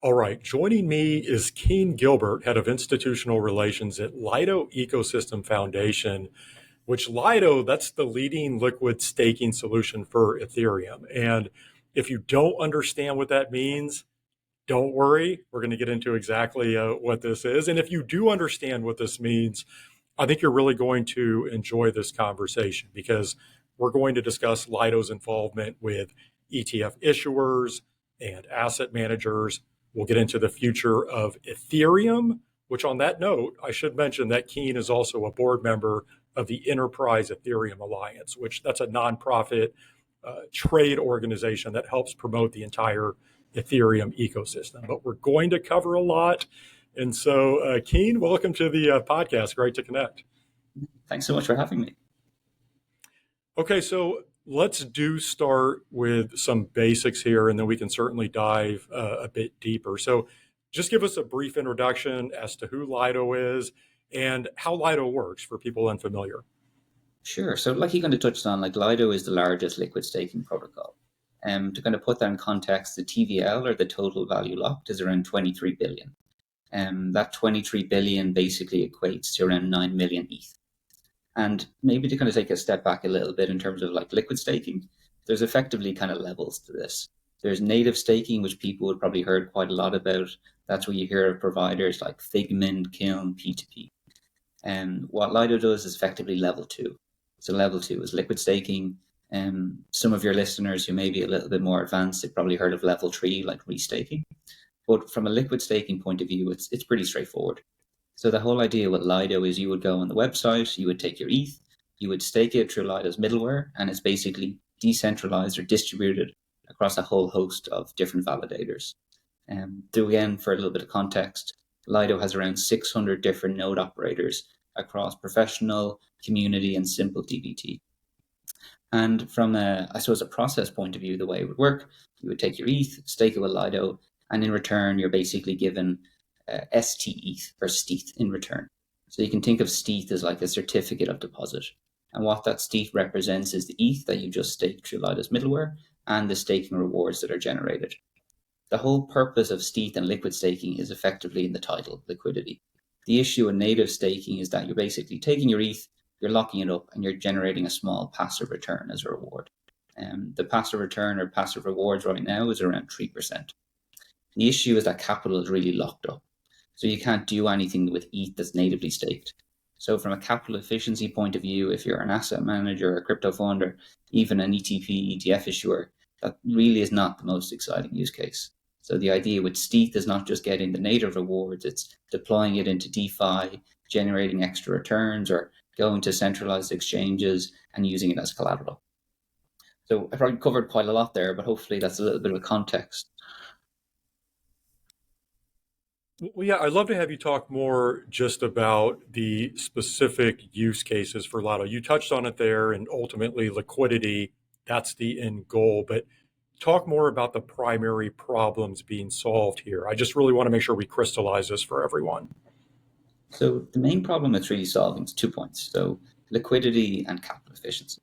All right, joining me is Kean Gilbert, Head of Institutional Relations at Lido Ecosystem Foundation, which Lido, that's the leading liquid staking solution for Ethereum. And if you don't understand what that means, don't worry. We're going to get into exactly what this is. And if you do understand what this means, I think you're really going to enjoy this conversation because we're going to discuss Lido's involvement with ETF issuers and asset managers. We'll get into the future of Ethereum, which on that note, I should mention that Kean is also a board member of the Enterprise Ethereum Alliance, which that's a nonprofit trade organization that helps promote the entire Ethereum ecosystem. But we're going to cover a lot. And so, Kean, welcome to the podcast. Great to connect. Thanks so much for having me. Okay, so let's start with some basics here, and then we can certainly dive a bit deeper. So just give us a brief introduction as to who Lido is and how Lido works for people unfamiliar. Sure. So like you kind of touched on, like Lido is the largest liquid staking protocol. To kind of put that in context, the TVL, or the total value locked, is around 23 billion. That 23 billion basically equates to around 9 million ETH. And maybe to kind of take a step back a little bit in terms of like liquid staking, there's effectively kind of levels to this. There's native staking, which people would probably heard quite a lot about. That's where you hear of providers like Figment, Kiln, P2P. And what Lido does is effectively level 2. So level 2 is liquid staking. Some of your listeners who may be a little bit more advanced, they've probably heard of level 3, like restaking. But from a liquid staking point of view, it's pretty straightforward. So the whole idea with Lido is you would go on the website, you would take your ETH, you would stake it through Lido's middleware, and it's basically decentralized or distributed across a whole host of different validators. So again, for a little bit of context, Lido has around 600 different node operators across professional, community, and simple DBT. And from a process point of view, the way it would work, you would take your ETH, stake it with Lido, and in return, you're basically given STETH or STETH in return. So you can think of STETH as like a certificate of deposit. And what that STETH represents is the ETH that you just staked through Lido's middleware and the staking rewards that are generated. The whole purpose of STETH and liquid staking is effectively in the title, liquidity. The issue in native staking is that you're basically taking your ETH, you're locking it up, and you're generating a small passive return as a reward. The passive return or passive rewards right now is around 3%. The issue is that capital is really locked up. So you can't do anything with ETH that's natively staked. So from a capital efficiency point of view, if you're an asset manager, a crypto fund, or even an ETF issuer, that really is not the most exciting use case. So the idea with STETH is not just getting the native rewards, it's deploying it into DeFi, generating extra returns, or going to centralized exchanges and using it as collateral. So I probably covered quite a lot there, but hopefully that's a little bit of a context. Well, yeah, I'd love to have you talk more just about the specific use cases for Lido. You touched on it there, and ultimately liquidity, that's the end goal. But talk more about the primary problems being solved here. I just really want to make sure we crystallize this for everyone. So the main problem it's really solving is 2 points. So liquidity and capital efficiency.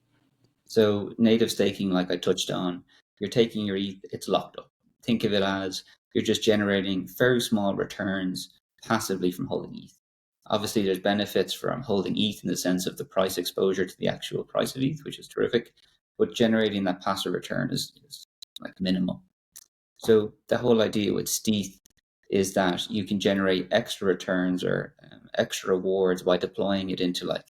So native staking, like I touched on, you're taking your ETH, it's locked up. Think of it as you're just generating very small returns passively from holding ETH. Obviously, there's benefits from holding ETH in the sense of the price exposure to the actual price of ETH, which is terrific, but generating that passive return is like minimal. So the whole idea with STETH is that you can generate extra returns or extra rewards by deploying it into like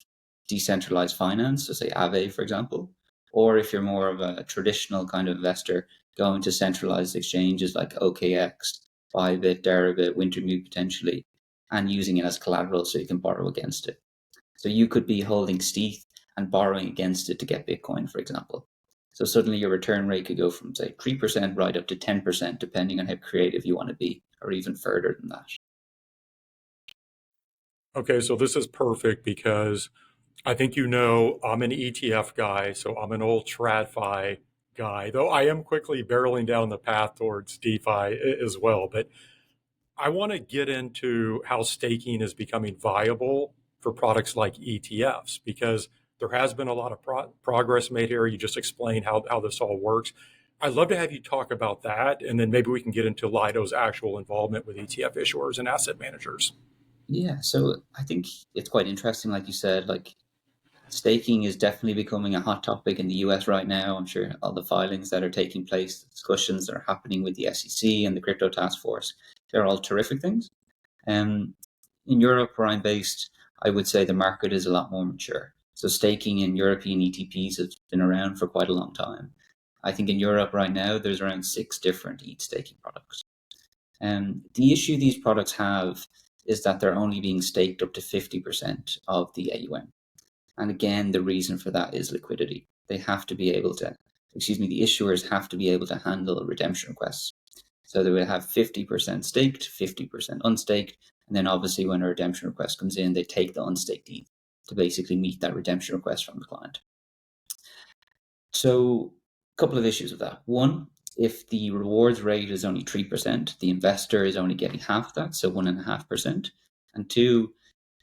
decentralized finance, so say Aave, for example, or if you're more of a traditional kind of investor, going to centralized exchanges like OKX, Bybit, Deribit, Wintermute potentially, and using it as collateral so you can borrow against it. So you could be holding STETH and borrowing against it to get Bitcoin, for example. So suddenly your return rate could go from say 3% right up to 10%, depending on how creative you want to be, or even further than that. Okay, so this is perfect because I think I'm an ETF guy, so I'm an old TradFi guy, though I am quickly barreling down the path towards DeFi as well. But I want to get into how staking is becoming viable for products like ETFs, because there has been a lot of progress made here. You just explained how this all works. I'd love to have you talk about that, and then maybe we can get into Lido's actual involvement with ETF issuers and asset managers. Yeah, so I think it's quite interesting, like you said, like staking is definitely becoming a hot topic in the US right now. I'm sure all the filings that are taking place, the discussions that are happening with the SEC and the crypto task force, they're all terrific things. Um, in Europe, where I'm based, I would say the market is a lot more mature. So staking in European ETPs has been around for quite a long time. I think in Europe right now, there's around 6 different ETH staking products. The issue these products have is that they're only being staked up to 50% of the AUM. And again, the reason for that is liquidity. They have to be able to, the issuers have to be able to handle redemption requests. So they will have 50% staked, 50% unstaked. And then obviously when a redemption request comes in, they take the unstaked ETH to basically meet that redemption request from the client. So a couple of issues with that. One, if the rewards rate is only 3%, the investor is only getting half that, so 1.5%. And two,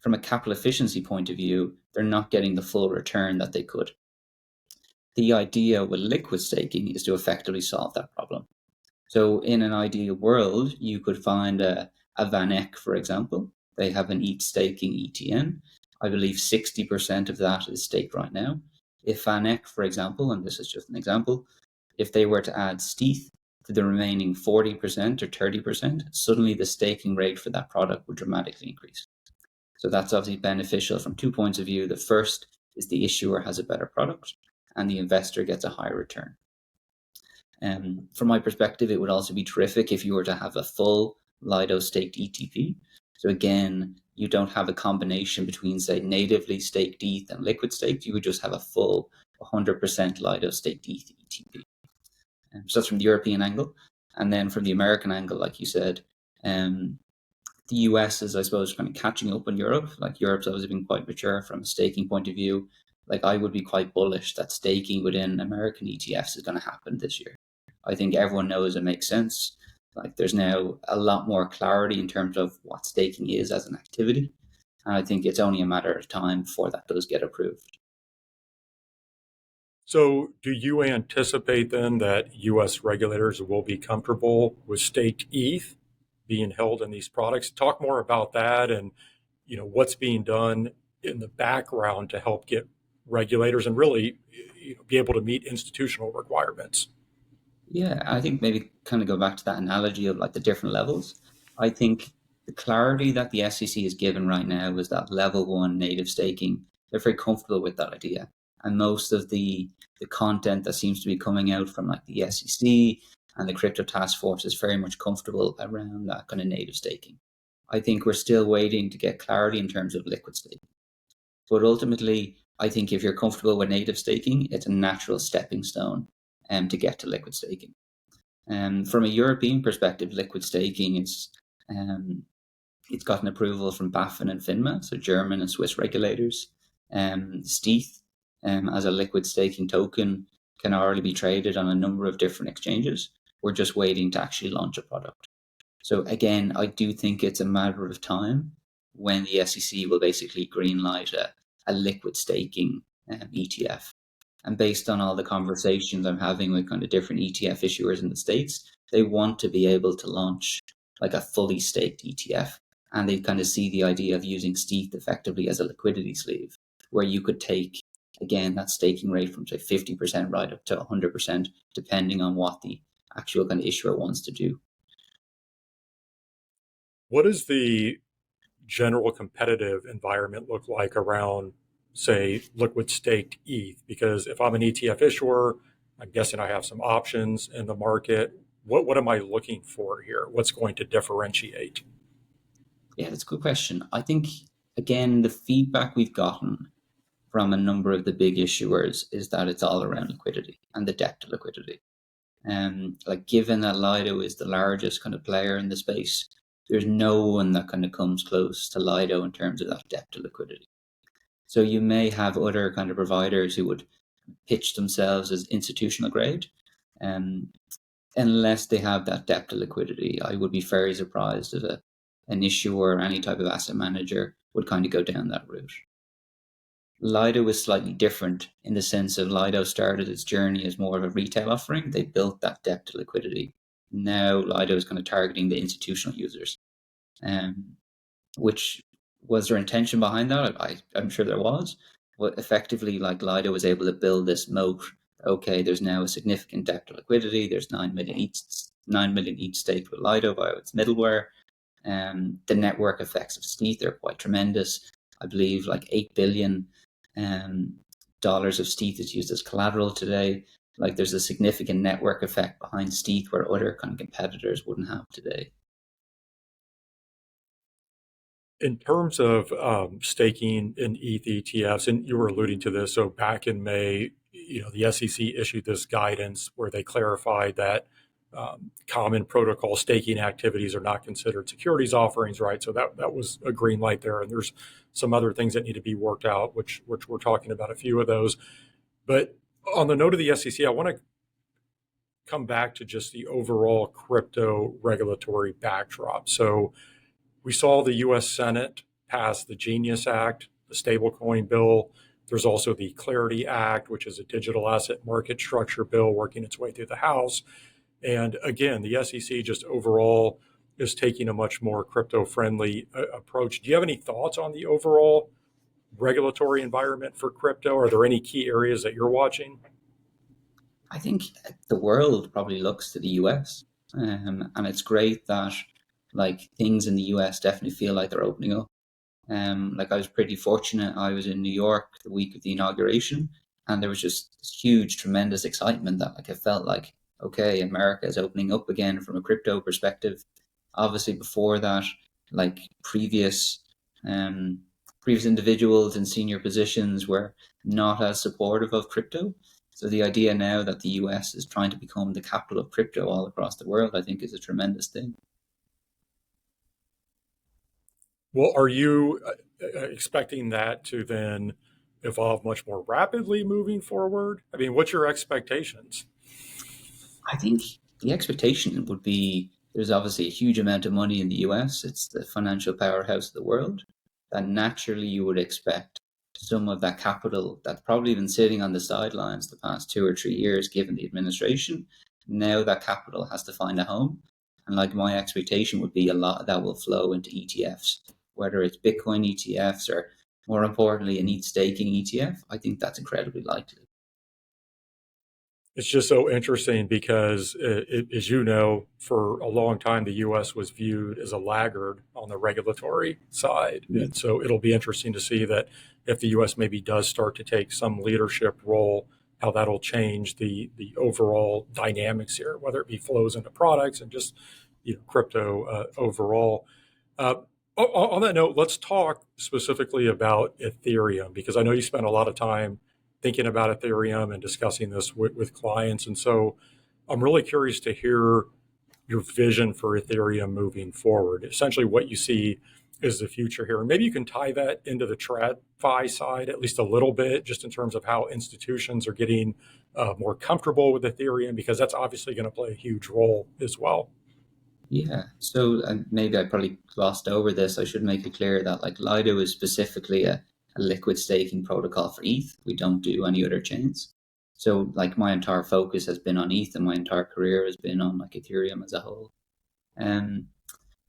from a capital efficiency point of view, they're not getting the full return that they could. The idea with liquid staking is to effectively solve that problem. So in an ideal world, you could find a VanEck, for example. They have an ETH staking ETN. I believe 60% of that is staked right now. If VanEck, for example, and this is just an example, if they were to add stETH to the remaining 40% or 30%, suddenly the staking rate for that product would dramatically increase. So that's obviously beneficial from 2 points of view. The first is the issuer has a better product and the investor gets a higher return. From my perspective, it would also be terrific if you were to have a full Lido staked ETP. So again, you don't have a combination between, say, natively staked ETH and liquid staked. You would just have a full 100% Lido staked ETH ETP. So that's from the European angle. And then from the American angle, like you said, the US is, I suppose, kind of catching up on Europe. Like Europe's always been quite mature from a staking point of view. Like I would be quite bullish that staking within American ETFs is going to happen this year. I think everyone knows it makes sense. Like there's now a lot more clarity in terms of what staking is as an activity. And I think it's only a matter of time before that does get approved. So, do you anticipate then that U.S. regulators will be comfortable with staked ETH being held in these products? Talk more about that, and what's being done in the background to help get regulators and really be able to meet institutional requirements. Yeah, I think maybe kind of go back to that analogy of like the different levels. I think the clarity that the SEC is given right now is that level 1 native staking. They're very comfortable with that idea. And most of the content that seems to be coming out from like the SEC and the crypto task force is very much comfortable around that kind of native staking. I think we're still waiting to get clarity in terms of liquid staking. But ultimately, I think if you're comfortable with native staking, it's a natural stepping stone to get to liquid staking. From a European perspective, liquid staking is it's gotten approval from BaFin and FINMA, so German and Swiss regulators. stETH as a liquid staking token can already be traded on a number of different exchanges. We're just waiting to actually launch a product. So again, I do think it's a matter of time when the SEC will basically greenlight a liquid staking ETF. And based on all the conversations I'm having with kind of different ETF issuers in the States, they want to be able to launch like a fully staked ETF. And they kind of see the idea of using stETH effectively as a liquidity sleeve, where you could take, again, that staking rate from say 50% right up to 100%, depending on what the actual kind of issuer wants to do. What does the general competitive environment look like around, say, liquid staked ETH? Because if I'm an ETF issuer, I'm guessing I have some options in the market. What am I looking for here? What's going to differentiate? Yeah, that's a good question. I think, again, the feedback we've gotten from a number of the big issuers is that it's all around liquidity and the depth of liquidity. Like given that Lido is the largest kind of player in the space, there's no one that kind of comes close to Lido in terms of that depth of liquidity. So you may have other kind of providers who would pitch themselves as institutional grade. Unless they have that depth of liquidity, I would be very surprised if an issuer or any type of asset manager would kind of go down that route. Lido is slightly different in the sense of Lido started its journey as more of a retail offering. They built that depth to liquidity. Now Lido is kind of targeting the institutional users. Which was their intention behind that? I'm sure there was. But effectively, like Lido was able to build this moat. Okay, there's now a significant depth of liquidity. There's 9 million each staked with Lido via its middleware. The network effects of stETH are quite tremendous. I believe like $8 billion dollars of stETH is used as collateral today. Like there's a significant network effect behind stETH where other kind of competitors wouldn't have today. In terms of staking in ETH ETFs, and you were alluding to this, so back in May, the SEC issued this guidance where they clarified that common protocol staking activities are not considered securities offerings, right? So that was a green light there, and there's some other things that need to be worked out, which we're talking about a few of those. But on the note of the SEC, I want to come back to just the overall crypto regulatory backdrop. So we saw the U.S. Senate pass the Genius Act, the stablecoin bill. There's also the Clarity Act, which is a digital asset market structure bill working its way through the House. And again, the SEC just overall is taking a much more crypto-friendly approach. Do you have any thoughts on the overall regulatory environment for crypto? Are there any key areas that you're watching? I think the world probably looks to the US, and it's great that like things in the US definitely feel like they're opening up. Like I was pretty fortunate. I was in New York the week of the inauguration, and there was just this huge, tremendous excitement that like it felt like okay, America is opening up again from a crypto perspective. Obviously, before that, like um, previous individuals in senior positions were not as supportive of crypto. So the idea now that the US is trying to become the capital of crypto all across the world, I think, is a tremendous thing. Well, are you expecting that to then evolve much more rapidly moving forward? I mean, what's your expectations? I think the expectation would be there's obviously a huge amount of money in the US. It's the financial powerhouse of the world. That naturally you would expect some of that capital that's probably been sitting on the sidelines the past 2 or 3 years, given the administration. Now that capital has to find a home. And like my expectation would be a lot of that will flow into ETFs, whether it's Bitcoin ETFs or more importantly, an ETH staking ETF. I think that's incredibly likely. It's just so interesting because, as you know, for a long time, the U.S. was viewed as a laggard on the regulatory side. Yeah. And so it'll be interesting to see that if the U.S. maybe does start to take some leadership role, how that'll change the overall dynamics here, whether it be flows into products and just crypto overall. Uh, on that note, let's talk specifically about Ethereum because I know you spent a lot of time thinking about Ethereum and discussing this with clients. And so I'm really curious to hear your vision for Ethereum moving forward. Essentially, what you see is the future here. And maybe you can tie that into the TradFi side at least a little bit, just in terms of how institutions are getting more comfortable with Ethereum, because that's obviously going to play a huge role as well. Yeah. So maybe I probably glossed over this. I should make it clear that like Lido is specifically a liquid staking protocol for ETH. We don't do any other chains. So like my entire focus has been on ETH and my entire career has been on like Ethereum as a whole. Um,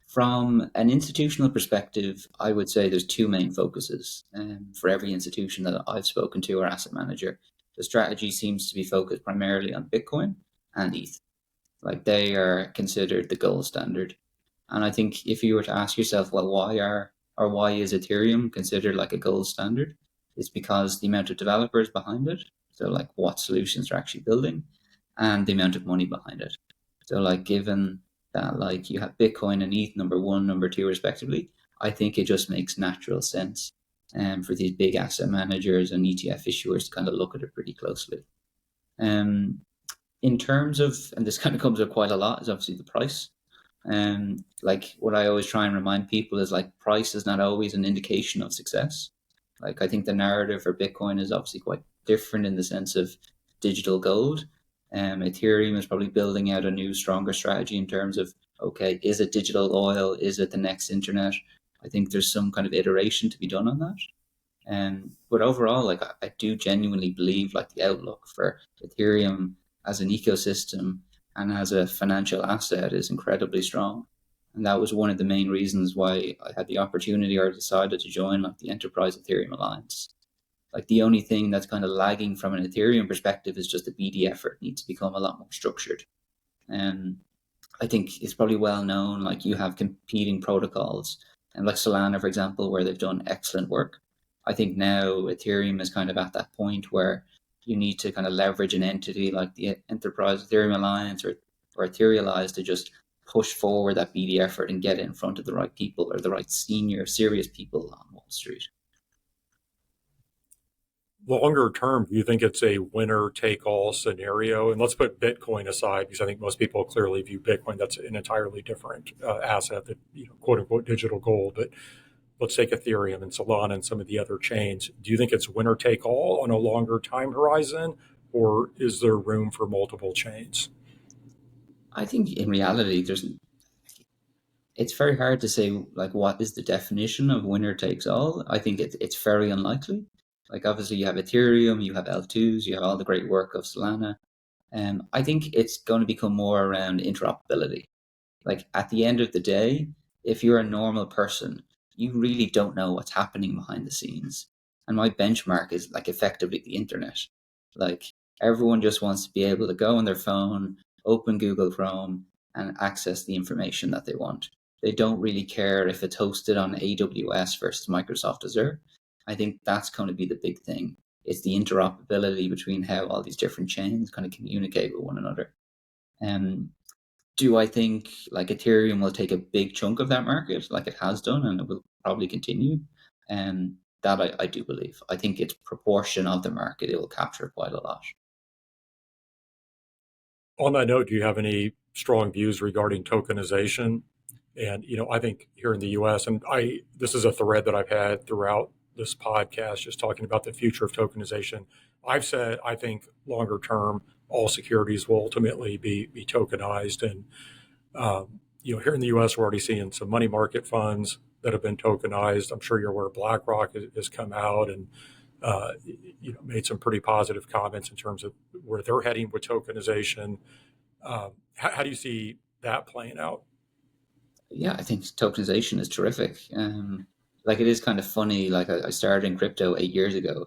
from an institutional perspective, I would say there's two main focuses for every institution that I've spoken to or asset manager. The strategy seems to be focused primarily on Bitcoin and ETH. Like they are considered the gold standard. And I think if you were to ask yourself, well, why is Ethereum considered like a gold standard? It's because the amount of developers behind it, so like what solutions they're actually building, and the amount of money behind it. So like given that like you have Bitcoin and ETH number one, number two respectively, I think it just makes natural sense for these big asset managers and ETF issuers to kind of look at it pretty closely. Um, in terms of, and this kind of comes up quite a lot, is obviously the price. Like what I always try and remind people is like price is not always an indication of success. Like I think the narrative for Bitcoin is obviously quite different in the sense of digital gold. Ethereum is probably building out a new, stronger strategy in terms of okay, is it digital oil? Is it the next internet? I think there's some kind of iteration to be done on that. But overall, like I do genuinely believe like the outlook for Ethereum as an ecosystem and as a financial asset is incredibly strong. And that was one of the main reasons why I had the opportunity or decided to join like the Enterprise Ethereum Alliance. Like the only thing that's kind of lagging from an Ethereum perspective is just the BD effort needs to become a lot more structured. And I think it's probably well known, like you have competing protocols and like Solana, for example, where they've done excellent work. I think now Ethereum is kind of at that point where you need to kind of leverage an entity like the Enterprise Ethereum Alliance or Etherealize to just push forward that BD effort and get it in front of the right people or the right senior, serious people on Wall Street. Longer term, do you think it's a winner take all scenario? And let's put Bitcoin aside because I think most people clearly view Bitcoin, that's an entirely different asset that, quote unquote, digital gold. But let's take Ethereum and Solana and some of the other chains. Do you think it's winner take all on a longer time horizon, or is there room for multiple chains? I think in reality, it's very hard to say like what is the definition of winner takes all. I think it's very unlikely. Like obviously you have Ethereum, you have L2s, you have all the great work of Solana. I think it's going to become more around interoperability. Like at the end of the day, if you're a normal person, you really don't know what's happening behind the scenes. And my benchmark is like effectively the internet. Like everyone just wants to be able to go on their phone, open Google Chrome, and access the information that they want. They don't really care if it's hosted on AWS versus Microsoft Azure. I think that's going to be the big thing. It's the interoperability between how all these different chains kind of communicate with one another. Um, do I think like Ethereum will take a big chunk of that market, like it has done, and it will probably continue? That I do believe. I think its proportion of the market it will capture quite a lot. On that note, do you have any strong views regarding tokenization? And I think here in the U.S., and this is a thread that I've had throughout this podcast, just talking about the future of tokenization. I've said I think longer term, all securities will ultimately be tokenized, and here in the U.S., we're already seeing some money market funds that have been tokenized. I'm sure you're aware BlackRock has come out and made some pretty positive comments in terms of where they're heading with tokenization. How do you see that playing out? Yeah, I think tokenization is terrific. Like it is kind of funny. Like I started in crypto 8 years ago,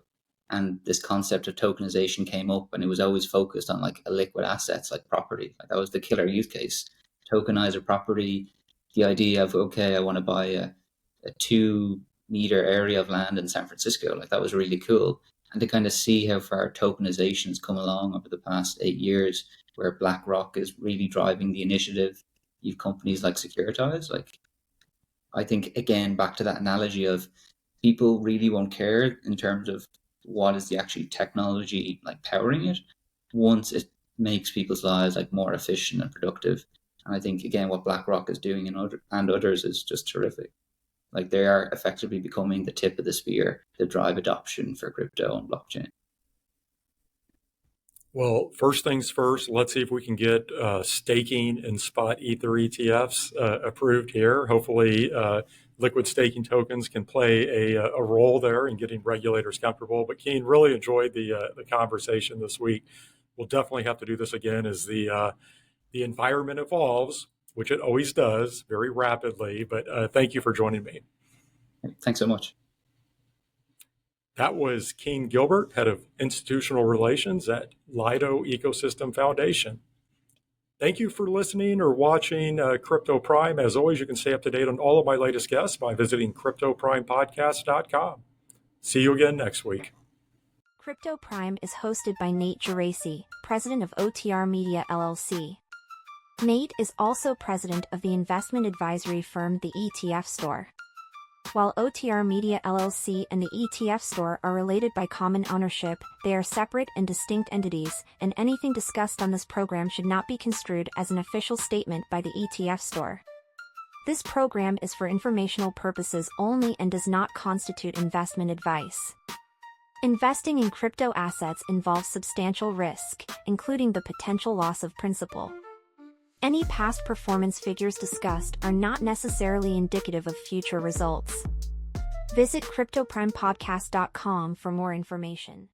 and this concept of tokenization came up, and it was always focused on like illiquid assets, like property. Like that was the killer use case. Tokenize a property. The idea of okay, I want to buy a 2 meter area of land in San Francisco. Like that was really cool. And to kind of see how far tokenization has come along over the past 8 years, where BlackRock is really driving the initiative. You've companies like Securitize. Like I think again back to that analogy of people really won't care in terms of what is the actual technology like powering it once it makes people's lives like more efficient and productive. And I think again what BlackRock is doing and others is just terrific. Like they are effectively becoming the tip of the spear to drive adoption for crypto and blockchain. Well, first things first, let's see if we can get staking and spot Ether ETFs approved here. Hopefully, liquid staking tokens can play a role there in getting regulators comfortable. But Kean, really enjoyed the conversation this week. We'll definitely have to do this again as the environment evolves, which it always does very rapidly. But thank you for joining me. Thanks so much. That was Kean Gilbert, Head of Institutional Relations at Lido Ecosystem Foundation. Thank you for listening or watching Crypto Prime. As always, you can stay up to date on all of my latest guests by visiting CryptoPrimePodcast.com. See you again next week. Crypto Prime is hosted by Nate Geraci, president of OTR Media LLC. Nate is also president of the investment advisory firm The ETF Store. While OTR Media LLC and the ETF Store are related by common ownership, they are separate and distinct entities, and anything discussed on this program should not be construed as an official statement by the ETF Store. This program is for informational purposes only and does not constitute investment advice. Investing in crypto assets involves substantial risk, including the potential loss of principal. Any past performance figures discussed are not necessarily indicative of future results. Visit CryptoPrimePodcast.com for more information.